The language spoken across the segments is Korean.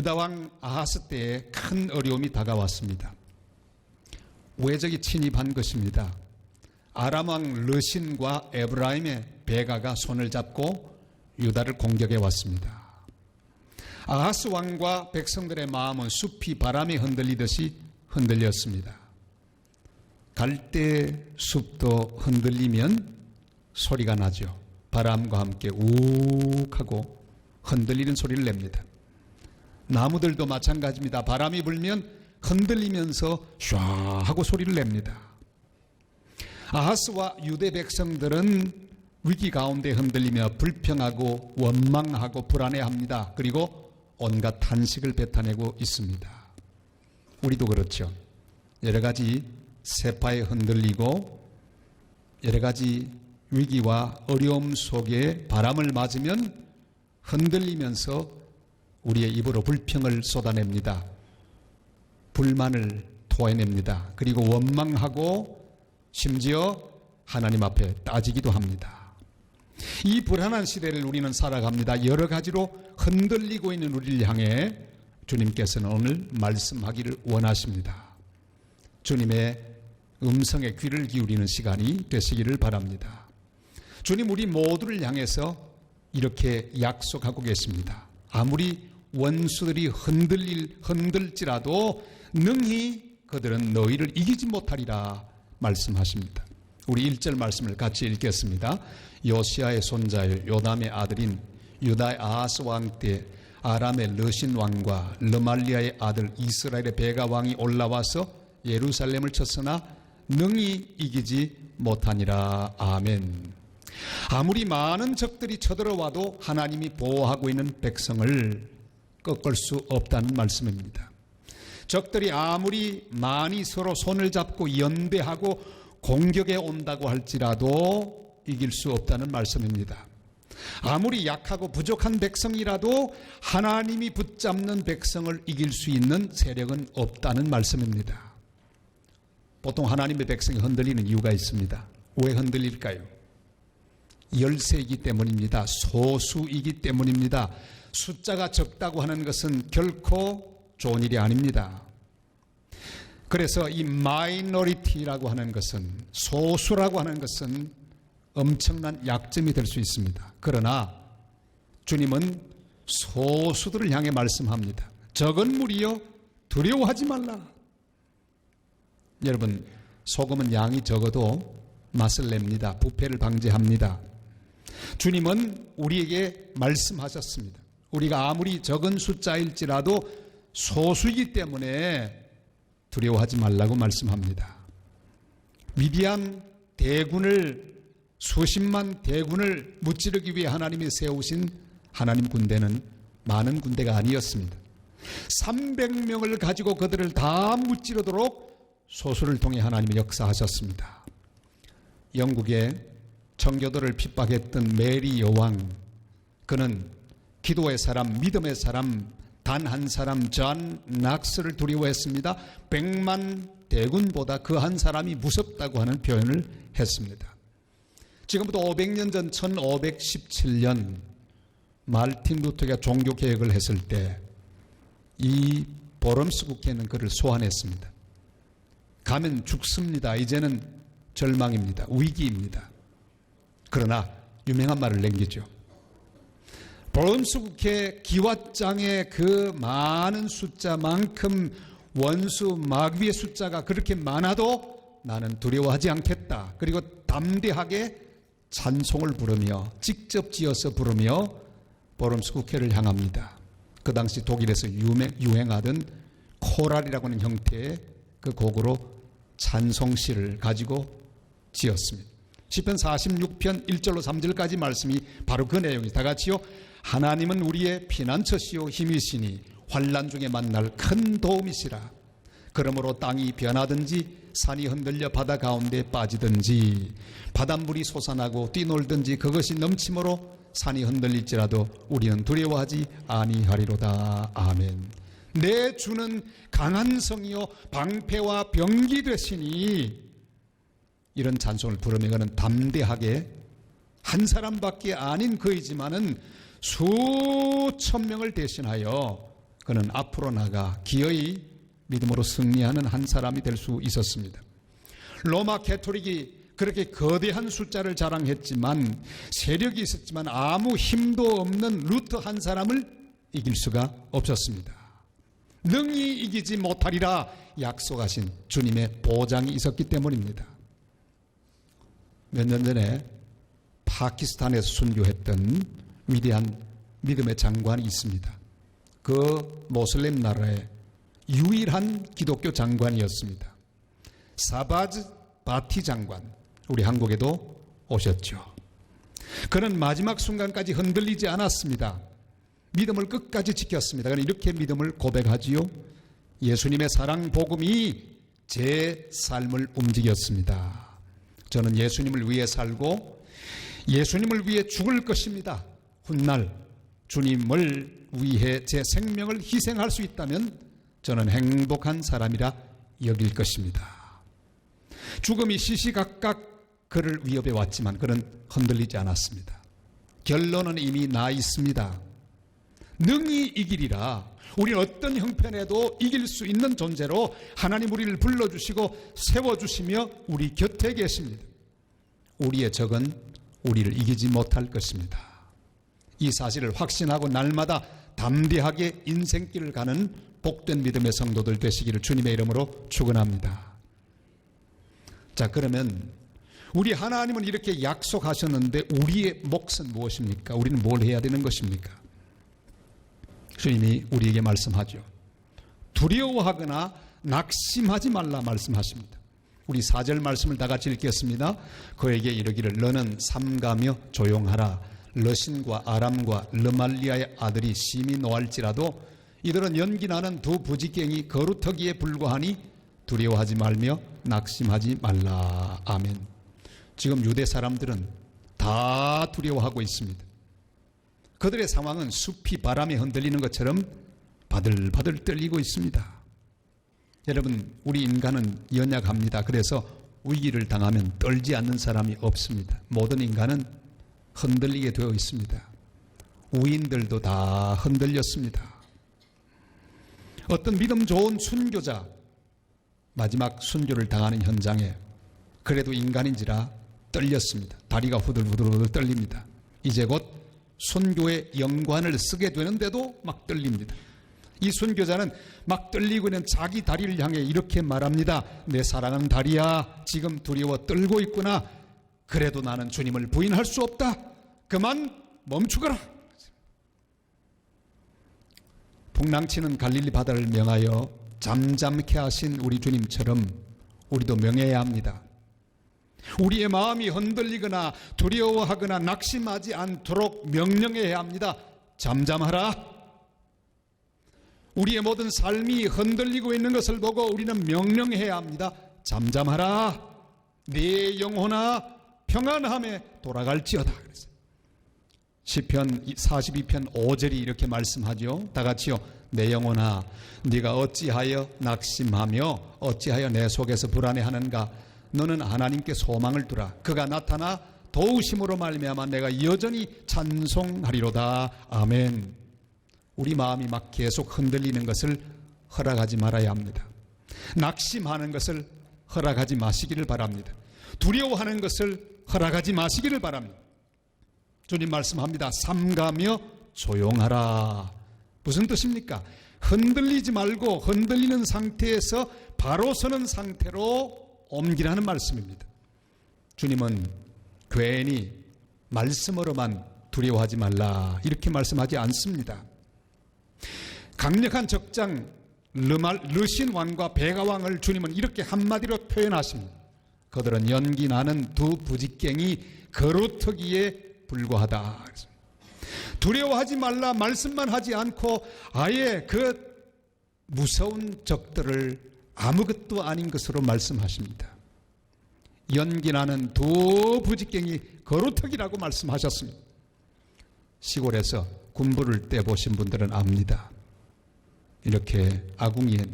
유다왕 아하스 때에 큰 어려움이 다가왔습니다. 외적이 침입한 것입니다. 아람왕 르신과 에브라임의 베가가 손을 잡고 유다를 공격해 왔습니다. 아하스 왕과 백성들의 마음은 숲이 바람에 흔들리듯이 흔들렸습니다. 갈대 숲도 흔들리면 소리가 나죠. 바람과 함께 욱 하고 흔들리는 소리를 냅니다. 나무들도 마찬가지입니다. 바람이 불면 흔들리면서 슈아 하고 소리를 냅니다. 아하스와 유대 백성들은 위기 가운데 흔들리며 불평하고 원망하고 불안해합니다. 그리고 온갖 탄식을 뱉어내고 있습니다. 우리도 그렇죠. 여러 가지 세파에 흔들리고 여러 가지 위기와 어려움 속에 바람을 맞으면 흔들리면서 우리의 입으로 불평을 쏟아냅니다. 불만을 토해냅니다. 그리고 원망하고 심지어 하나님 앞에 따지기도 합니다. 이 불안한 시대를 우리는 살아갑니다. 여러 가지로 흔들리고 있는 우리를 향해 주님께서는 오늘 말씀하기를 원하십니다. 주님의 음성에 귀를 기울이는 시간이 되시기를 바랍니다. 주님 우리 모두를 향해서 이렇게 약속하고 계십니다. 아무리 원수들이 흔들지라도 능히 그들은 너희를 이기지 못하리라 말씀하십니다. 우리 1절 말씀을 같이 읽겠습니다. 요시아의 손자요 요담의 아들인 유다의 아하스 왕 때 아람의 르신 왕과 르말리아의 아들 이스라엘의 베가 왕이 올라와서 예루살렘을 쳤으나 능히 이기지 못하니라. 아멘. 아무리 많은 적들이 쳐들어와도 하나님이 보호하고 있는 백성을 꺾을 수 없다는 말씀입니다. 적들이 아무리 많이 서로 손을 잡고 연대하고 공격해 온다고 할지라도 이길 수 없다는 말씀입니다. 아무리 약하고 부족한 백성이라도 하나님이 붙잡는 백성을 이길 수 있는 세력은 없다는 말씀입니다. 보통 하나님의 백성이 흔들리는 이유가 있습니다. 왜 흔들릴까요? 열세이기 때문입니다. 소수이기 때문입니다. 숫자가 적다고 하는 것은 결코 좋은 일이 아닙니다. 그래서 이 마이너리티라고 하는 것은, 소수라고 하는 것은 엄청난 약점이 될 수 있습니다. 그러나 주님은 소수들을 향해 말씀합니다. 적은 무리여 두려워하지 말라. 여러분, 소금은 양이 적어도 맛을 냅니다. 부패를 방지합니다. 주님은 우리에게 말씀하셨습니다. 우리가 아무리 적은 숫자일지라도 소수이기 때문에 두려워하지 말라고 말씀합니다. 위대한 대군을, 수십만 대군을 무찌르기 위해 하나님이 세우신 하나님 군대는 많은 군대가 아니었습니다. 300명을 가지고 그들을 다 무찌르도록 소수를 통해 하나님이 역사하셨습니다. 영국의 청교도를 핍박했던 메리 여왕, 그는 기도의 사람, 믿음의 사람, 단 한 사람 존 낙스를 두려워했습니다. 100만 대군보다 그 한 사람이 무섭다고 하는 표현을 했습니다. 지금부터 500년 전 1517년 말틴 루터가 종교개혁을 했을 때 이 보럼스 국회는 그를 소환했습니다. 가면 죽습니다. 이제는 절망입니다. 위기입니다. 그러나 유명한 말을 남기죠. 보럼스 국회 기왓장의 그 많은 숫자만큼 원수 마귀의 숫자가 그렇게 많아도 나는 두려워하지 않겠다. 그리고 담대하게 찬송을 부르며 직접 지어서 부르며 보럼스 국회를 향합니다. 그 당시 독일에서 유행하던 코랄이라고 하는 형태의 그 곡으로 찬송시를 가지고 지었습니다. 시편 46편 1절로 3절까지 말씀이 바로 그 내용이 다 같이요. 하나님은 우리의 피난처시요 힘이시니 환난 중에 만날 큰 도움이시라. 그러므로 땅이 변하든지 산이 흔들려 바다 가운데 빠지든지 바닷물이 솟아나고 뛰놀든지 그것이 넘침으로 산이 흔들릴지라도 우리는 두려워하지 아니하리로다. 아멘. 내 주는 강한 성이요 방패와 병기 되시니. 이런 찬송을 부르며 그는 담대하게 한 사람밖에 아닌 그이지만은 수천 명을 대신하여 그는 앞으로 나가 기어이 믿음으로 승리하는 한 사람이 될 수 있었습니다. 로마 캐토릭이 그렇게 거대한 숫자를 자랑했지만, 세력이 있었지만 아무 힘도 없는 루터 한 사람을 이길 수가 없었습니다. 능히 이기지 못하리라 약속하신 주님의 보장이 있었기 때문입니다. 몇 년 전에 파키스탄에서 순교했던 위대한 믿음의 장관이 있습니다. 그 모슬림 나라의 유일한 기독교 장관이었습니다. 사바즈 바티 장관, 우리 한국에도 오셨죠. 그는 마지막 순간까지 흔들리지 않았습니다. 믿음을 끝까지 지켰습니다. 그는 이렇게 믿음을 고백하지요. 예수님의 사랑 복음이 제 삶을 움직였습니다. 저는 예수님을 위해 살고 예수님을 위해 죽을 것입니다. 훗날 주님을 위해 제 생명을 희생할 수 있다면 저는 행복한 사람이라 여길 것입니다. 죽음이 시시각각 그를 위협해 왔지만 그는 흔들리지 않았습니다. 결론은 이미 나 있습니다. 능히 이기리라. 우리는 어떤 형편에도 이길 수 있는 존재로 하나님 우리를 불러주시고 세워주시며 우리 곁에 계십니다. 우리의 적은 우리를 이기지 못할 것입니다. 이 사실을 확신하고 날마다 담대하게 인생길을 가는 복된 믿음의 성도들 되시기를 주님의 이름으로 축원합니다. 자, 그러면 우리 하나님은 이렇게 약속하셨는데 우리의 몫은 무엇입니까? 우리는 뭘 해야 되는 것입니까? 주님이 우리에게 말씀하죠. 두려워하거나 낙심하지 말라 말씀하십니다. 우리 4절 말씀을 다 같이 읽겠습니다. 그에게 이르기를 너는 삼가며 조용하라. 러신과 아람과 르말리아의 아들이 심히 노할지라도 이들은 연기나는 두 부지깽이 거루터기에 불과하니 두려워하지 말며 낙심하지 말라. 아멘. 지금 유대 사람들은 다 두려워하고 있습니다. 그들의 상황은 숲이 바람에 흔들리는 것처럼 바들바들 떨리고 있습니다. 여러분, 우리 인간은 연약합니다. 그래서 위기를 당하면 떨지 않는 사람이 없습니다. 모든 인간은 흔들리게 되어 있습니다. 우인들도 다 흔들렸습니다. 어떤 믿음 좋은 순교자, 마지막 순교를 당하는 현장에 그래도 인간인지라 떨렸습니다. 다리가 후들후들 떨립니다. 이제 곧 순교의 영관을 쓰게 되는데도 막 떨립니다. 이 순교자는 막 떨리고 있는 자기 다리를 향해 이렇게 말합니다. 내 사랑하는 다리야, 지금 두려워 떨고 있구나. 그래도 나는 주님을 부인할 수 없다. 그만 멈추거라. 풍랑치는 갈릴리 바다를 명하여 잠잠케 하신 우리 주님처럼 우리도 명해야 합니다. 우리의 마음이 흔들리거나 두려워하거나 낙심하지 않도록 명령해야 합니다. 잠잠하라. 우리의 모든 삶이 흔들리고 있는 것을 보고 우리는 명령해야 합니다. 잠잠하라. 네 영혼아 평안함에 돌아갈지어다. 시편 42편 5절이 이렇게 말씀하죠. 다 같이요. 내 영혼아 네가 어찌하여 낙심하며 어찌하여 내 속에서 불안해하는가. 너는 하나님께 소망을 두라. 그가 나타나 도우심으로 말미암아 내가 여전히 찬송하리로다. 아멘. 우리 마음이 막 계속 흔들리는 것을 허락하지 말아야 합니다. 낙심하는 것을 허락하지 마시기를 바랍니다. 두려워하는 것을 허락하지 마시기를 바랍니다. 주님 말씀합니다. 삼가며 조용하라. 무슨 뜻입니까? 흔들리지 말고 흔들리는 상태에서 바로 서는 상태로 옮기라는 말씀입니다. 주님은 괜히 말씀으로만 두려워하지 말라 이렇게 말씀하지 않습니다. 강력한 적장 르신 왕과 베가 왕을 주님은 이렇게 한마디로 표현하십니다. 그들은 연기 나는 두 부지깽이 거루터기에 불과하다. 두려워하지 말라 말씀만 하지 않고 아예 그 무서운 적들을 아무것도 아닌 것으로 말씀하십니다. 연기 나는 두 부지깽이 거루터기라고 말씀하셨습니다. 시골에서 군부를 떼보신 분들은 압니다. 이렇게 아궁이에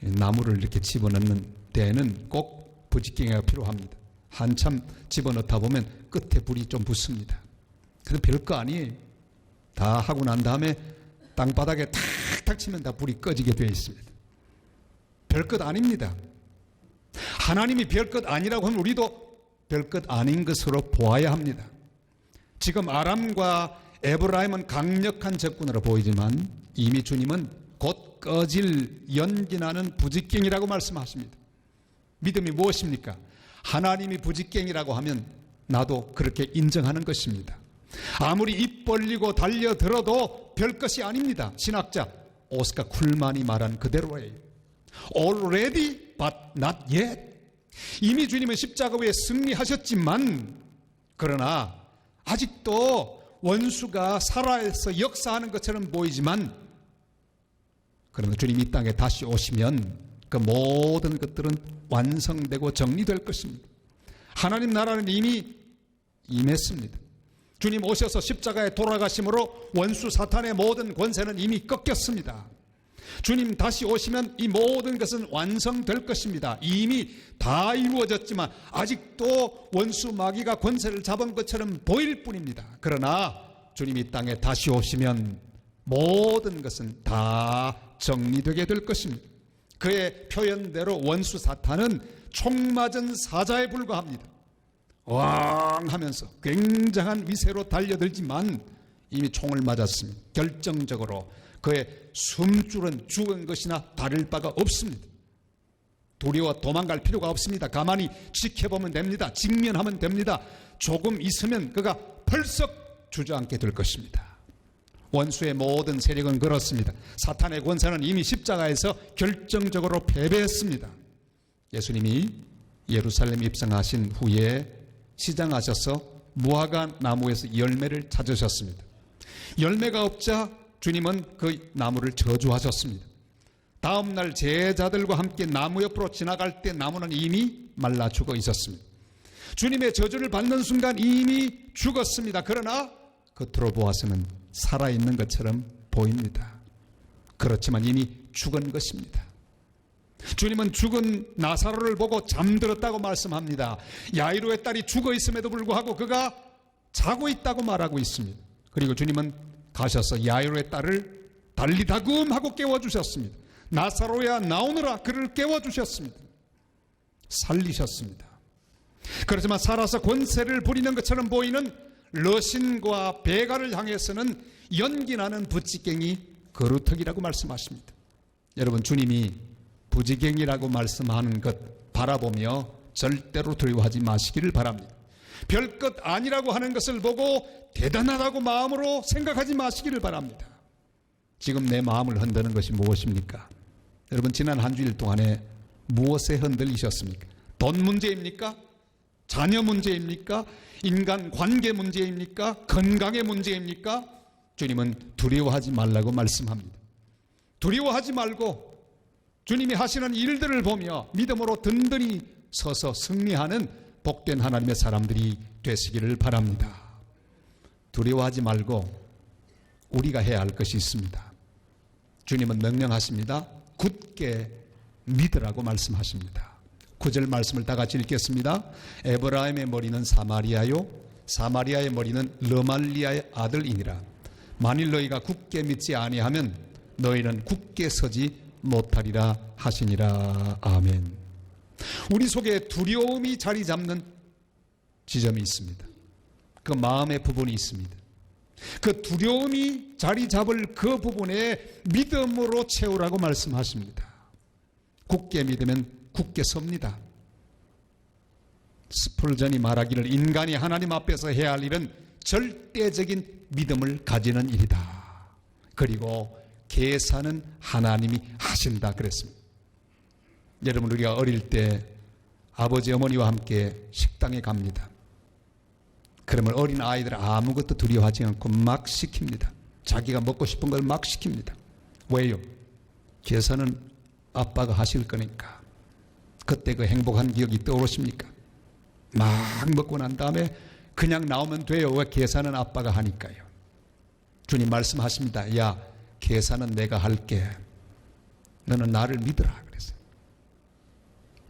나무를 이렇게 집어넣는 데에는 꼭 부지깽이가 필요합니다. 한참 집어넣다 보면 끝에 불이 좀 붙습니다. 그래도 별거 아니에요. 다 하고 난 다음에 땅바닥에 탁 탁탁 치면 다 불이 꺼지게 되어 있습니다. 별것 아닙니다. 하나님이 별것 아니라고 하면 우리도 별것 아닌 것으로 보아야 합니다. 지금 아람과 에브라임은 강력한 적군으로 보이지만 이미 주님은 곧 꺼질 연기나는 부직갱이라고 말씀하십니다. 믿음이 무엇입니까? 하나님이 부직갱이라고 하면 나도 그렇게 인정하는 것입니다. 아무리 입 벌리고 달려들어도 별것이 아닙니다. 신학자 오스카 쿨만이 말한 그대로예요. Already but not yet. 이미 주님은 십자가 위에 승리하셨지만 그러나 아직도 원수가 살아서 역사하는 것처럼 보이지만 그러나 주님이 이 땅에 다시 오시면 그 모든 것들은 완성되고 정리될 것입니다. 하나님 나라는 이미 임했습니다. 주님 오셔서 십자가에 돌아가심으로 원수 사탄의 모든 권세는 이미 꺾였습니다. 주님 다시 오시면 이 모든 것은 완성될 것입니다. 이미 다 이루어졌지만 아직도 원수 마귀가 권세를 잡은 것처럼 보일 뿐입니다. 그러나 주님이 이 땅에 다시 오시면 모든 것은 다 정리되게 될 것입니다. 그의 표현대로 원수 사탄은 총 맞은 사자에 불과합니다. 왕 하면서 굉장한 위세로 달려들지만 이미 총을 맞았습니다. 결정적으로 그의 숨줄은 죽은 것이나 다를 바가 없습니다. 두려워 도망갈 필요가 없습니다. 가만히 지켜보면 됩니다. 직면하면 됩니다. 조금 있으면 그가 펄썩 주저앉게 될 것입니다. 원수의 모든 세력은 그렇습니다. 사탄의 권세는 이미 십자가에서 결정적으로 패배했습니다. 예수님이 예루살렘 입성하신 후에 시장하셔서 무화과 나무에서 열매를 찾으셨습니다. 열매가 없자 주님은 그 나무를 저주하셨습니다. 다음 날 제자들과 함께 나무 옆으로 지나갈 때 나무는 이미 말라 죽어 있었습니다. 주님의 저주를 받는 순간 이미 죽었습니다. 그러나 겉으로 보아서는 살아있는 것처럼 보입니다. 그렇지만 이미 죽은 것입니다. 주님은 죽은 나사로를 보고 잠들었다고 말씀합니다. 야이로의 딸이 죽어 있음에도 불구하고 그가 자고 있다고 말하고 있습니다. 그리고 주님은 가셔서 야이로의 딸을 달리다금하고 깨워주셨습니다. 나사로야 나오너라 그를 깨워주셨습니다. 살리셨습니다. 그렇지만 살아서 권세를 부리는 것처럼 보이는 러신과 베가를 향해서는 연기나는 부지갱이 거루턱이라고 말씀하십니다. 여러분 주님이 부지갱이라고 말씀하는 것 바라보며 절대로 두려워하지 마시기를 바랍니다. 별것 아니라고 하는 것을 보고 대단하다고 마음으로 생각하지 마시기를 바랍니다. 지금 내 마음을 흔드는 것이 무엇입니까? 여러분 지난 한 주일 동안에 무엇에 흔들리셨습니까? 돈 문제입니까? 자녀 문제입니까? 인간 관계 문제입니까? 건강의 문제입니까? 주님은 두려워하지 말라고 말씀합니다. 두려워하지 말고 주님이 하시는 일들을 보며 믿음으로 든든히 서서 승리하는 복된 하나님의 사람들이 되시기를 바랍니다. 두려워하지 말고 우리가 해야 할 것이 있습니다. 주님은 명령하십니다. 굳게 믿으라고 말씀하십니다. 9절 말씀을 다 같이 읽겠습니다. 에브라임의 머리는 사마리아요 사마리아의 머리는 르말리아의 아들이니라. 만일 너희가 굳게 믿지 아니하면 너희는 굳게 서지 못하리라 하시니라. 아멘. 우리 속에 두려움이 자리 잡는 지점이 있습니다. 그 마음의 부분이 있습니다. 그 두려움이 자리 잡을 그 부분에 믿음으로 채우라고 말씀하십니다. 굳게 믿으면 굳게 섭니다. 스펄전이 말하기를 인간이 하나님 앞에서 해야 할 일은 절대적인 믿음을 가지는 일이다. 그리고 계산은 하나님이 하신다 그랬습니다. 여러분 우리가 어릴 때 아버지 어머니와 함께 식당에 갑니다. 그러면 어린 아이들 아무것도 두려워하지 않고 막 시킵니다. 자기가 먹고 싶은 걸 막 시킵니다. 왜요? 계산은 아빠가 하실 거니까. 그때 그 행복한 기억이 떠오르십니까? 막 먹고 난 다음에 그냥 나오면 돼요. 왜? 계산은 아빠가 하니까요. 주님 말씀하십니다. 야, 계산은 내가 할게. 너는 나를 믿으라 그랬어요.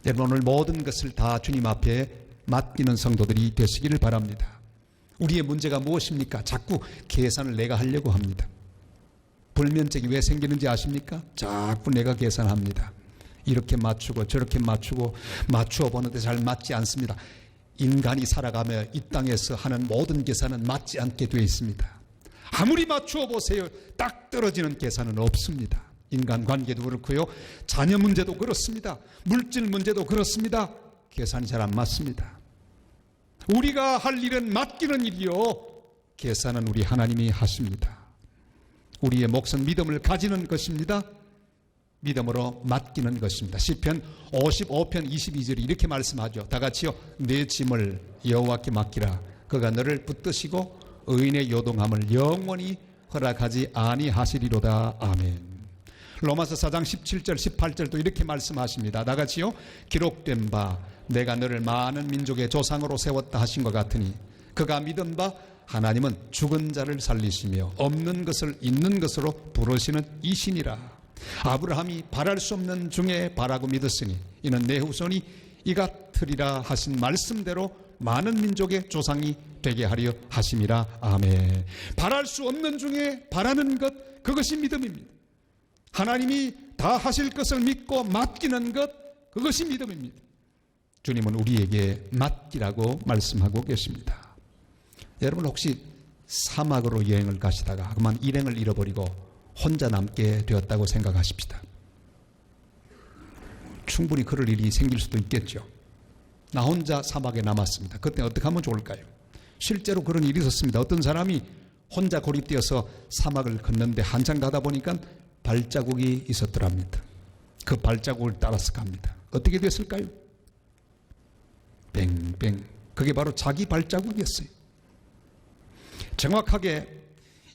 여러분 오늘 모든 것을 다 주님 앞에 맡기는 성도들이 되시기를 바랍니다. 우리의 문제가 무엇입니까? 자꾸 계산을 내가 하려고 합니다. 불면증이 왜 생기는지 아십니까? 자꾸 내가 계산합니다. 이렇게 맞추고 저렇게 맞추고 맞추어 보는데 잘 맞지 않습니다. 인간이 살아가며 이 땅에서 하는 모든 계산은 맞지 않게 되어 있습니다. 아무리 맞추어 보세요. 딱 떨어지는 계산은 없습니다. 인간관계도 그렇고요. 자녀 문제도 그렇습니다. 물질 문제도 그렇습니다. 계산이 잘 안 맞습니다. 우리가 할 일은 맡기는 일이요, 계산은 우리 하나님이 하십니다. 우리의 몫은 믿음을 가지는 것입니다. 믿음으로 맡기는 것입니다. 시편 55편 22절이 이렇게 말씀하죠. 다 같이요. 내 짐을 여호와께 맡기라. 그가 너를 붙드시고 의인의 요동함을 영원히 허락하지 아니하시리로다. 아멘. 로마서 4장 17절 18절도 이렇게 말씀하십니다. 다 같이요. 기록된 바 내가 너를 많은 민족의 조상으로 세웠다 하신 것 같으니 그가 믿은 바 하나님은 죽은 자를 살리시며 없는 것을 있는 것으로 부르시는 이신이라. 아브라함이 바랄 수 없는 중에 바라고 믿었으니 이는 내 후손이 이 같으리라 하신 말씀대로 많은 민족의 조상이 되게 하려 하심이라. 아멘. 바랄 수 없는 중에 바라는 것, 그것이 믿음입니다. 하나님이 다 하실 것을 믿고 맡기는 것, 그것이 믿음입니다. 주님은 우리에게 맡기라고 말씀하고 계십니다. 여러분 혹시 사막으로 여행을 가시다가 그만 일행을 잃어버리고 혼자 남게 되었다고 생각하십시다. 충분히 그럴 일이 생길 수도 있겠죠. 나 혼자 사막에 남았습니다. 그때 어떻게 하면 좋을까요? 실제로 그런 일이 있었습니다. 어떤 사람이 혼자 고립되어서 사막을 걷는데 한참 가다 보니까 발자국이 있었더랍니다. 그 발자국을 따라서 갑니다. 어떻게 됐을까요? 뱅뱅. 그게 바로 자기 발자국이었어요. 정확하게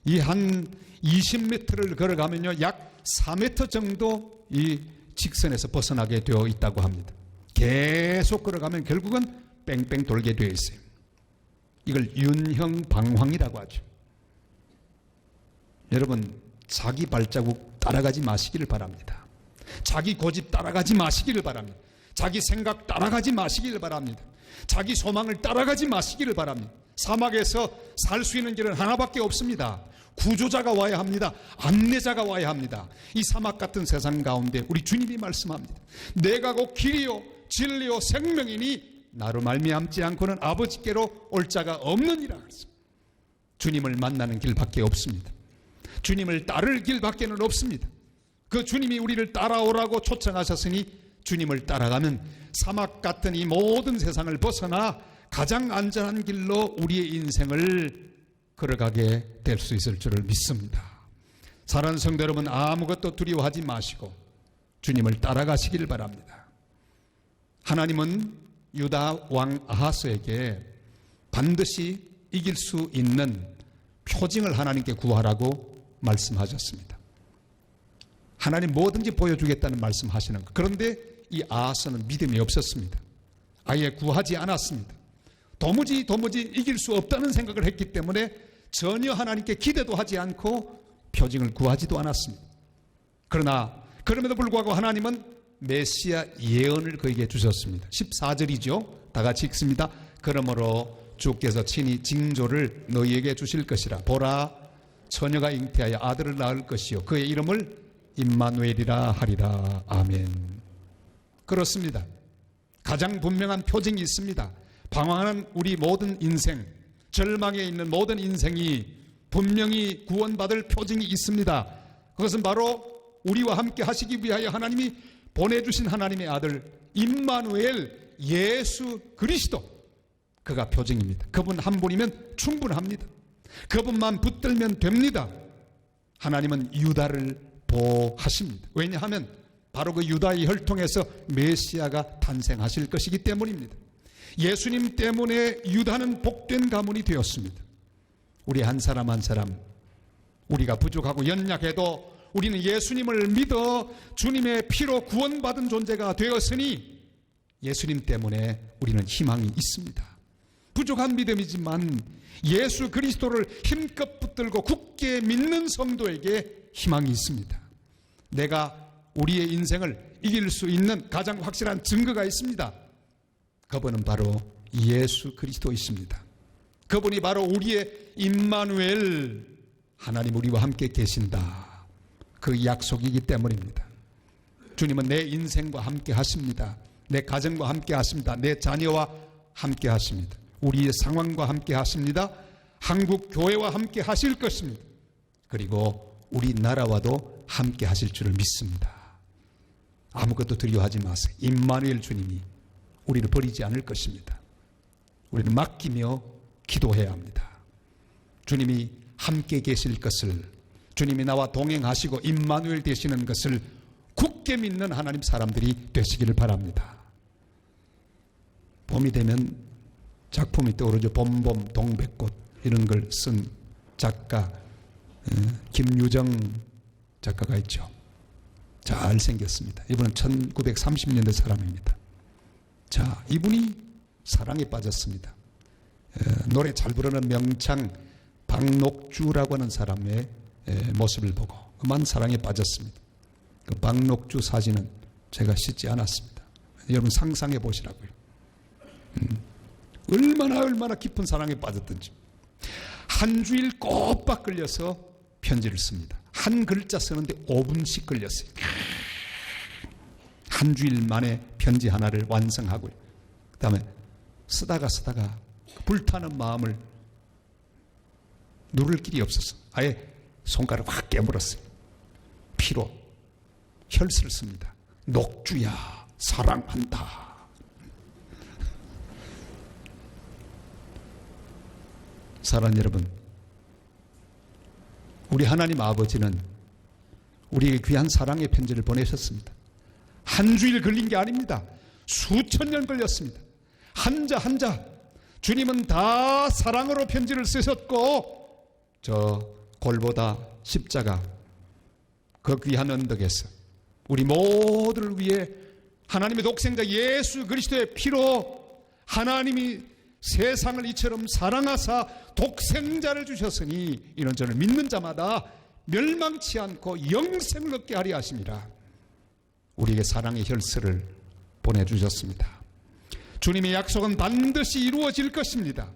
이 한 20m를 걸어가면요, 약 4m 정도 이 직선에서 벗어나게 되어 있다고 합니다. 계속 걸어가면 결국은 뺑뺑 돌게 되어 있어요. 이걸 윤형방황이라고 하죠. 여러분, 자기 발자국 따라가지 마시기를 바랍니다. 자기 고집 따라가지 마시기를 바랍니다. 자기 생각 따라가지 마시기를 바랍니다. 자기 소망을 따라가지 마시기를 바랍니다. 사막에서 살 수 있는 길은 하나밖에 없습니다. 구조자가 와야 합니다. 안내자가 와야 합니다. 이 사막 같은 세상 가운데 우리 주님이 말씀합니다. 내가 곧 길이요 진리요 생명이니 나로 말미암지 않고는 아버지께로 올 자가 없느니라. 주님을 만나는 길밖에 없습니다. 주님을 따를 길밖에는 없습니다. 그 주님이 우리를 따라오라고 초청하셨으니 주님을 따라가면 사막 같은 이 모든 세상을 벗어나 가장 안전한 길로 우리의 인생을 걸어가게 될 수 있을 줄을 믿습니다. 사랑하는 성도 여러분, 아무것도 두려워하지 마시고 주님을 따라가시기를 바랍니다. 하나님은 유다 왕 아하스에게 반드시 이길 수 있는 표징을 하나님께 구하라고 말씀하셨습니다. 하나님 뭐든지 보여주겠다는 말씀하시는 것. 그런데 이 아하스는 믿음이 없었습니다. 아예 구하지 않았습니다. 도무지 이길 수 없다는 생각을 했기 때문에 전혀 하나님께 기대도 하지 않고 표징을 구하지도 않았습니다. 그러나 그럼에도 불구하고 하나님은 메시아 예언을 그에게 주셨습니다. 14절이죠. 다 같이 읽습니다. 그러므로 주께서 친히 징조를 너희에게 주실 것이라. 보라, 처녀가 잉태하여 아들을 낳을 것이요 그의 이름을 임마누엘이라 하리라. 아멘. 그렇습니다. 가장 분명한 표징이 있습니다. 방황하는 우리 모든 인생, 절망에 있는 모든 인생이 분명히 구원받을 표징이 있습니다. 그것은 바로 우리와 함께 하시기 위하여 하나님이 보내주신 하나님의 아들 임마누엘 예수 그리스도, 그가 표징입니다. 그분 한 분이면 충분합니다. 그분만 붙들면 됩니다. 하나님은 유다를 보호하십니다. 왜냐하면 바로 그 유다의 혈통에서 메시아가 탄생하실 것이기 때문입니다. 예수님 때문에 유다는 복된 가문이 되었습니다. 우리 한 사람 한 사람, 우리가 부족하고 연약해도 우리는 예수님을 믿어 주님의 피로 구원받은 존재가 되었으니 예수님 때문에 우리는 희망이 있습니다. 부족한 믿음이지만 예수 그리스도를 힘껏 붙들고 굳게 믿는 성도에게 희망이 있습니다. 내가 우리의 인생을 이길 수 있는 가장 확실한 증거가 있습니다. 그분은 바로 예수 그리스도이십니다. 그분이 바로 우리의 임마누엘, 하나님 우리와 함께 계신다. 그 약속이기 때문입니다. 주님은 내 인생과 함께 하십니다. 내 가정과 함께 하십니다. 내 자녀와 함께 하십니다. 우리의 상황과 함께 하십니다. 한국 교회와 함께 하실 것입니다. 그리고 우리나라와도 함께 하실 줄을 믿습니다. 아무것도 두려워하지 마세요. 임마누엘 주님이 우리를 버리지 않을 것입니다. 우리는 맡기며 기도해야 합니다. 주님이 함께 계실 것을, 주님이 나와 동행하시고 임마누엘 되시는 것을 굳게 믿는 하나님 사람들이 되시기를 바랍니다. 봄이 되면 작품이 떠오르죠. 봄봄 동백꽃 이런 걸 쓴 작가 김유정 작가가 있죠. 잘생겼습니다. 이분은 1930년대 사람입니다. 자, 이분이 사랑에 빠졌습니다. 노래 잘 부르는 명창 박녹주라고 하는 사람의 모습을 보고 그만 사랑에 빠졌습니다. 그 박녹주 사진은 제가 씻지 않았습니다. 여러분 상상해 보시라고요. 얼마나 깊은 사랑에 빠졌든지 한 주일 꼬박 걸려서 편지를 씁니다. 한 글자 쓰는데 5분씩 걸렸어요. 한 주일 만에 편지 하나를 완성하고요. 그 다음에 쓰다가 불타는 마음을 누를 길이 없어서 아예 손가락을 확 깨물었어요. 피로 혈서를 씁니다. 녹주야 사랑한다. 사랑하는 여러분, 우리 하나님 아버지는 우리에게 귀한 사랑의 편지를 보내셨습니다. 한 주일 걸린 게 아닙니다. 수천 년 걸렸습니다. 한자 주님은 다 사랑으로 편지를 쓰셨고 저 골보다 십자가 그 귀한 언덕에서 우리 모두를 위해 하나님의 독생자 예수 그리스도의 피로 하나님이 세상을 이처럼 사랑하사 독생자를 주셨으니 이는 저를 믿는 자마다 멸망치 않고 영생을 얻게 하려 하심이라. 우리에게 사랑의 혈서를 보내주셨습니다. 주님의 약속은 반드시 이루어질 것입니다.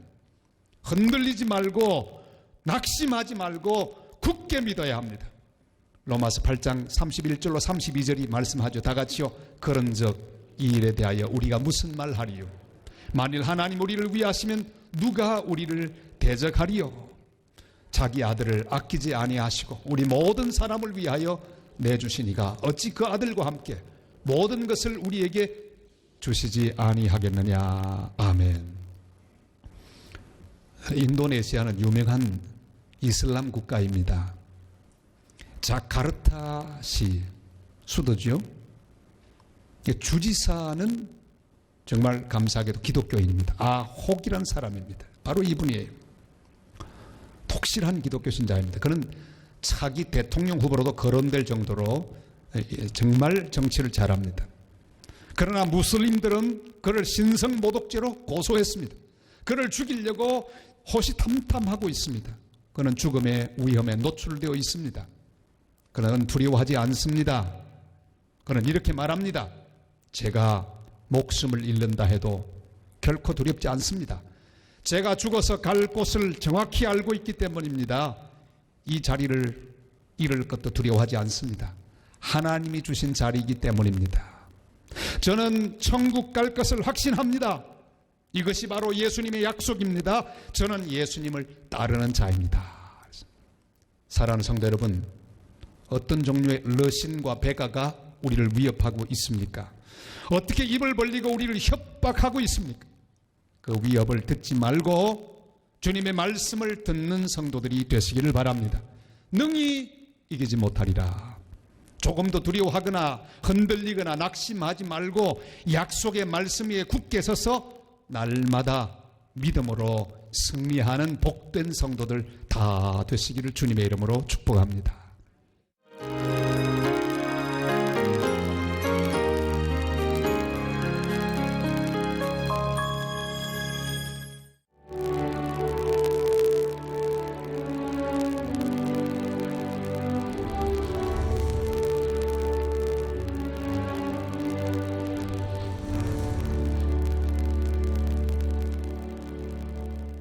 흔들리지 말고 낙심하지 말고 굳게 믿어야 합니다. 로마서 8장 31절로 32절이 말씀하죠. 다 같이요. 그런즉 이 일에 대하여 우리가 무슨 말하리요? 만일 하나님 우리를 위하시면 누가 우리를 대적하리요? 자기 아들을 아끼지 아니하시고 우리 모든 사람을 위하여 내주시니가 어찌 그 아들과 함께 모든 것을 우리에게 주시지 아니하겠느냐. 아멘. 인도네시아는 유명한 이슬람 국가입니다. 자카르타시 수도죠. 주지사는 정말 감사하게도 기독교인입니다. 혹이라는 사람입니다. 바로 이분이에요. 독실한 기독교 신자입니다. 그는 차기 대통령 후보로도 거론될 정도로 정말 정치를 잘합니다. 그러나 무슬림들은 그를 신성모독죄로 고소했습니다. 그를 죽이려고 호시탐탐하고 있습니다. 그는 죽음의 위험에 노출되어 있습니다. 그는 두려워하지 않습니다. 그는 이렇게 말합니다. 제가 목숨을 잃는다 해도 결코 두렵지 않습니다. 제가 죽어서 갈 곳을 정확히 알고 있기 때문입니다. 이 자리를 잃을 것도 두려워하지 않습니다. 하나님이 주신 자리이기 때문입니다. 저는 천국 갈 것을 확신합니다. 이것이 바로 예수님의 약속입니다. 저는 예수님을 따르는 자입니다. 사랑하는 성도 여러분, 어떤 종류의 러신과 배가가 우리를 위협하고 있습니까? 어떻게 입을 벌리고 우리를 협박하고 있습니까? 그 위협을 듣지 말고 주님의 말씀을 듣는 성도들이 되시기를 바랍니다. 능히 이기지 못하리라. 조금도 두려워하거나 흔들리거나 낙심하지 말고 약속의 말씀 위에 굳게 서서 날마다 믿음으로 승리하는 복된 성도들 다 되시기를 주님의 이름으로 축복합니다.